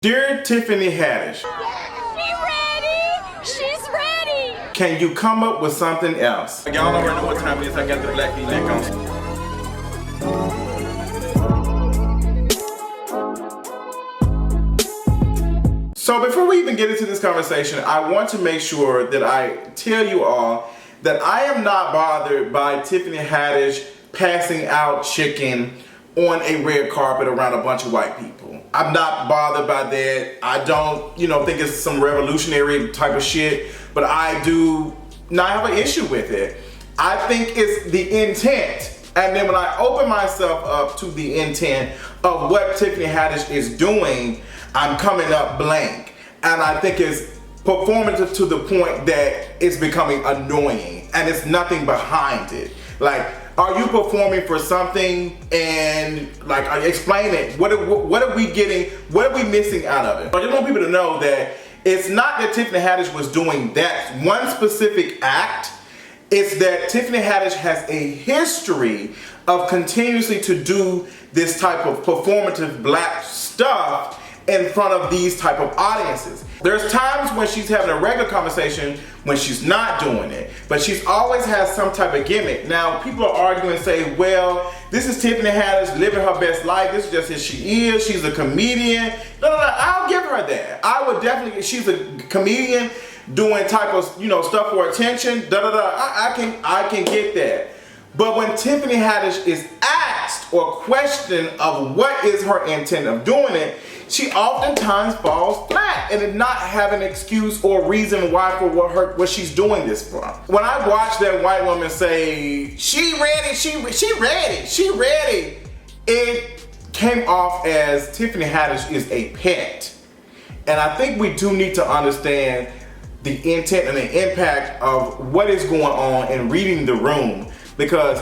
Dear Tiffany Haddish, She ready? She's ready! can you come up with something else? Y'all already know what time it is. I got the black V-neck on. So before we even get into this conversation, I want to make sure that I tell you all that I am not bothered by Tiffany Haddish passing out chicken on a red carpet around a bunch of white people. I'm not bothered by that. I don't, think it's some revolutionary type of shit, but I do not have an issue with it. I think it's the intent. And then when I open myself up to the intent of what Tiffany Haddish is doing, I'm coming up blank. And I think it's performative to the point that it's becoming annoying and it's nothing behind it. Like, are you performing for something and explain it? What are we getting? What are we missing out of it? I just want people to know that it's not that Tiffany Haddish was doing that one specific act. It's that Tiffany Haddish has a history of continuously to do this type of performative black stuff in front of these type of audiences. There's times when she's having a regular conversation when she's not doing it, but she's always has some type of gimmick. Now, people are arguing and say, well, this is Tiffany Haddish living her best life. This is just as she is. She's a comedian. No, I'll give her that. I would definitely, she's a comedian doing type of, stuff for attention. I can get that. But when Tiffany Haddish is asked or questioned of what is her intent of doing it, she oftentimes falls flat and did not have an excuse or reason why for what she's doing this for. When I watch that white woman say, she ready, it came off as Tiffany Haddish is a pet. And I think we do need to understand the intent and the impact of what is going on in reading the room, because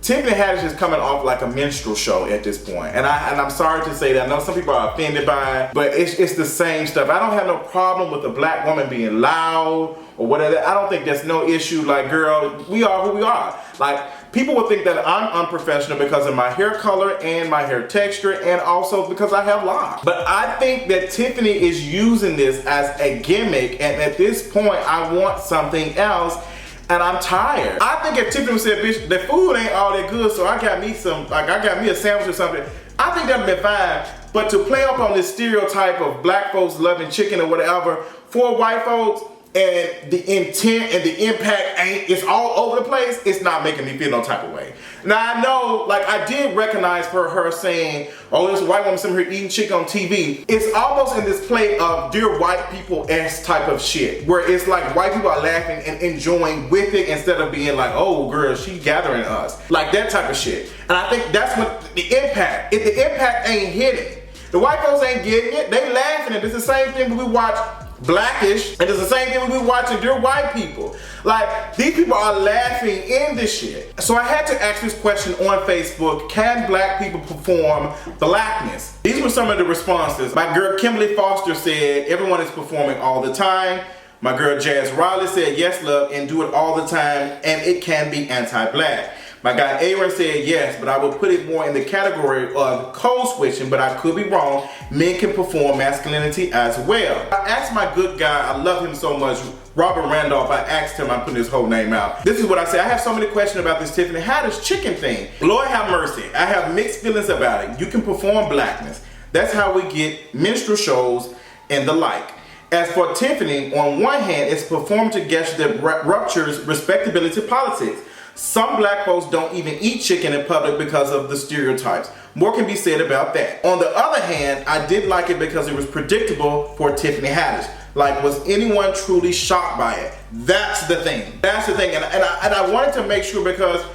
Tiffany Haddish is coming off like a minstrel show at this point. And I'm sorry to say that. I know some people are offended by it, but it's the same stuff. I don't have no problem with a black woman being loud or whatever. I don't think that's no issue. Like, girl, we are who we are. Like, people will think that I'm unprofessional because of my hair color and my hair texture and also because I have locks. But I think that Tiffany is using this as a gimmick, and at this point, I want something else. And I'm tired. I think if Tiffany said, bitch, the food ain't all that good, so I got me a sandwich or something, I think that'd be fine. But to play up on this stereotype of black folks loving chicken or whatever for white folks, and the intent and the impact it's all over the place, it's not making me feel no type of way. Now I know, I did recognize for her saying, oh, this white woman sitting here eating chicken on TV. It's almost in this play of Dear White People-esque type of shit, where it's like white people are laughing and enjoying with it instead of being like, oh girl, she gathering us. Like that type of shit. And I think that's what the impact, if the impact ain't hitting, the white folks ain't getting it, they laughing at it. It's the same thing when we watch Blackish, and it's the same thing when we watching Dear White People. Like, these people are laughing in this shit. So I had to ask this question on Facebook: can black people perform blackness? These were some of the responses. My girl Kimberly Foster said, everyone is performing all the time. My girl Jazz Riley said, yes, love, and do it all the time, and it can be anti-black. My guy Aaron said yes, but I would put it more in the category of code switching, but I could be wrong. Men can perform masculinity as well. I asked my good guy, I love him so much, Robert Randolph, I asked him, I'm putting his whole name out. This is what I say: I have so many questions about this Tiffany Haddish chicken thing. Lord have mercy, I have mixed feelings about it. You can perform blackness. That's how we get minstrel shows and the like. As for Tiffany, on one hand, it's a performative gesture that ruptures respectability politics. Some black folks don't even eat chicken in public because of the stereotypes. More can be said about that. On the other hand, I did like it because it was predictable for Tiffany Haddish. Like, was anyone truly shocked by it? That's the thing. That's the thing. And I wanted to make sure, because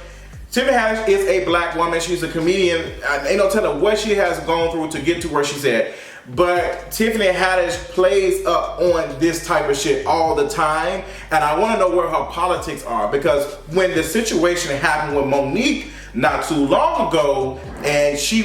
Tiffany Haddish is a black woman. She's a comedian. Ain't no telling what she has gone through to get to where she's at. But Tiffany Haddish plays up on this type of shit all the time, and I want to know where her politics are, because when the situation happened with Monique not too long ago, and she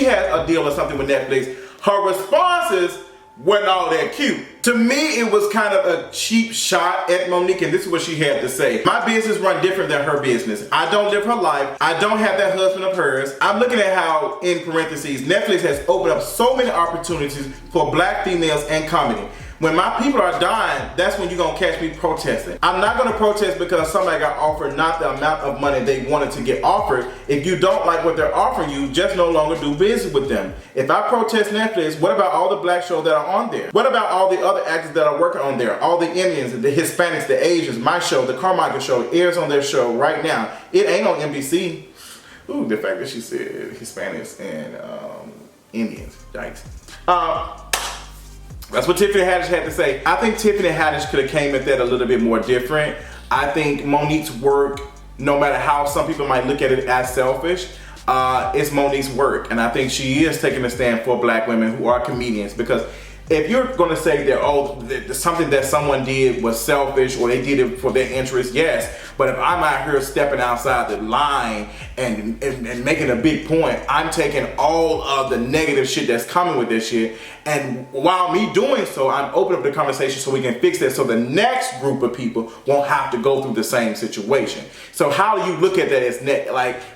had a deal or something with Netflix, her responses wasn't all that cute. To me, it was kind of a cheap shot at Monique, and this is what she had to say. My business run different than her business. I don't live her life. I don't have that husband of hers. I'm looking at how, in parentheses, Netflix has opened up so many opportunities for black females and comedy. When my people are dying, that's when you're gonna catch me protesting. I'm not gonna protest because somebody got offered not the amount of money they wanted to get offered. If you don't like what they're offering you, just no longer do business with them. If I protest Netflix, what about all the black shows that are on there? What about all the other actors that are working on there? All the Indians, the Hispanics, the Asians, my show, the Carmichael show, airs on their show right now. It ain't on NBC. Ooh, the fact that she said Hispanics and Indians, yikes. That's what Tiffany Haddish had to say. I think Tiffany Haddish could have came at that a little bit more different. I think Monique's work, no matter how some people might look at it as selfish, it's Monique's work. And I think she is taking a stand for black women who are comedians, because if you're going to say that, oh, something that someone did was selfish or they did it for their interest, yes. But if I'm out here stepping outside the line and making a big point, I'm taking all of the negative shit that's coming with this shit. And while me doing so, I'm opening up the conversation so we can fix that, so the next group of people won't have to go through the same situation. So how do you look at that as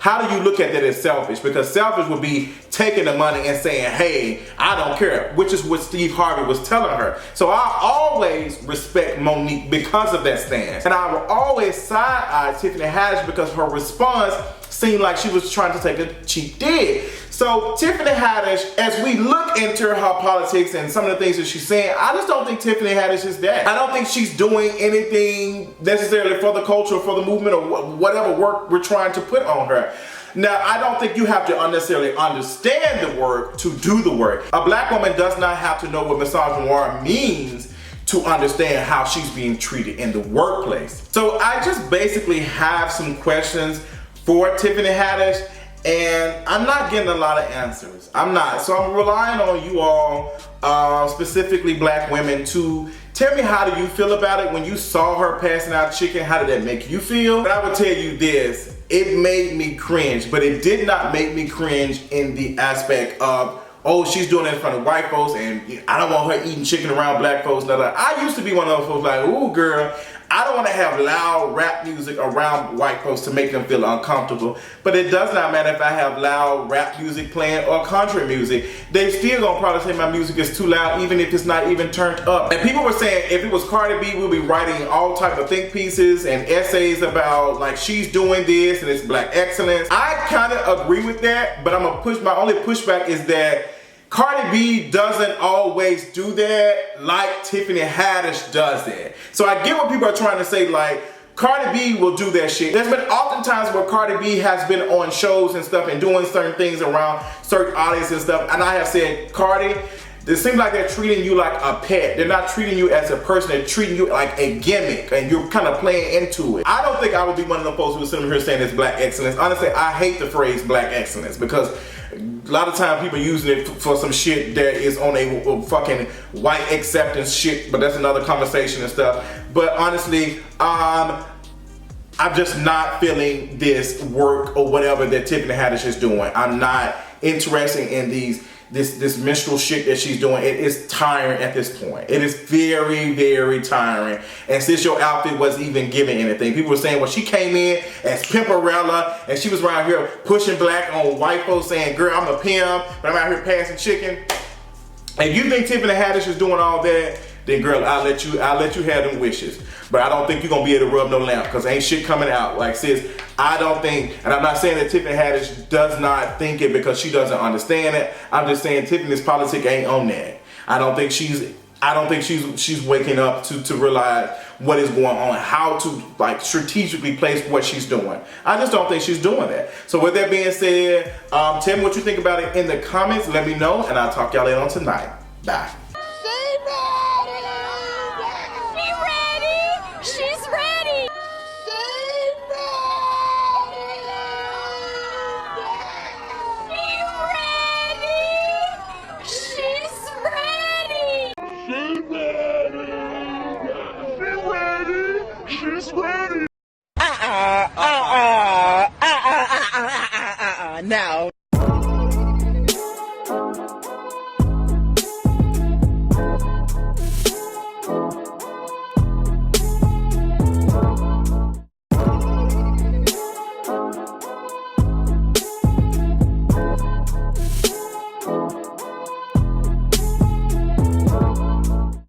how do you look at that as selfish? Because selfish would be taking the money and saying, hey, I don't care, which is what Steve Harvey was telling her. So I always respect Monique because of that stance. And I will always side-eye Tiffany Haddish because her response seemed like she was trying to take a cheap dig. So Tiffany Haddish, as we look into her politics and some of the things that she's saying, I just don't think Tiffany Haddish is that. I don't think she's doing anything necessarily for the culture, for the movement, or whatever work we're trying to put on her. Now, I don't think you have to unnecessarily understand the work to do the work. A black woman does not have to know what misogynoir means to understand how she's being treated in the workplace. So I just basically have some questions for Tiffany Haddish, and I'm not getting a lot of answers. I'm not. So I'm relying on you all, specifically black women, to tell me, how do you feel about it when you saw her passing out chicken? How did that make you feel? But I would tell you this, it made me cringe, but it did not make me cringe in the aspect of, oh, she's doing it in front of white folks and I don't want her eating chicken around black folks. I used to be one of those folks like, ooh girl, I don't want to have loud rap music around white folks to make them feel uncomfortable. But it does not matter if I have loud rap music playing or country music. They still gonna probably say my music is too loud even if it's not even turned up. And people were saying if it was Cardi B, we'll be writing all type of think pieces and essays about like she's doing this and it's black excellence. I kind of agree with that, but my only pushback is that Cardi B doesn't always do that like Tiffany Haddish does that. So I get what people are trying to say, like, Cardi B will do that shit. There's been oftentimes where Cardi B has been on shows and stuff and doing certain things around certain audiences and stuff, and I have said, Cardi, it seems like they're treating you like a pet. They're not treating you as a person, they're treating you like a gimmick, and you're kind of playing into it. I don't think I would be one of the folks who was sitting here saying it's black excellence. Honestly, I hate the phrase black excellence because a lot of times people using it for some shit that is on a fucking white acceptance shit, but that's another conversation and stuff. But honestly, I'm just not feeling this work or whatever that Tiffany Haddish is doing. I'm not interested in this minstrel shit that she's doing. It is tiring at this point. It is very, very tiring. And since your outfit wasn't even giving anything, people were saying, well, she came in as Pimperella and she was around here pushing black on white folks saying, girl, I'm a pimp, but I'm out here passing chicken. If you think Tiffany Haddish is doing all that, then girl, I'll let you have them wishes. But I don't think you're gonna be able to rub no lamp because ain't shit coming out. Like sis, I don't think, and I'm not saying that Tiffany Haddish does not think it because she doesn't understand it. I'm just saying Tiffany's politics ain't on that. I don't think she's waking up to realize what is going on, how to like strategically place what she's doing. I just don't think she's doing that. So with that being said, tell me what you think about it in the comments. Let me know, and I'll talk y'all later on tonight. Bye. She's ready! She's ready!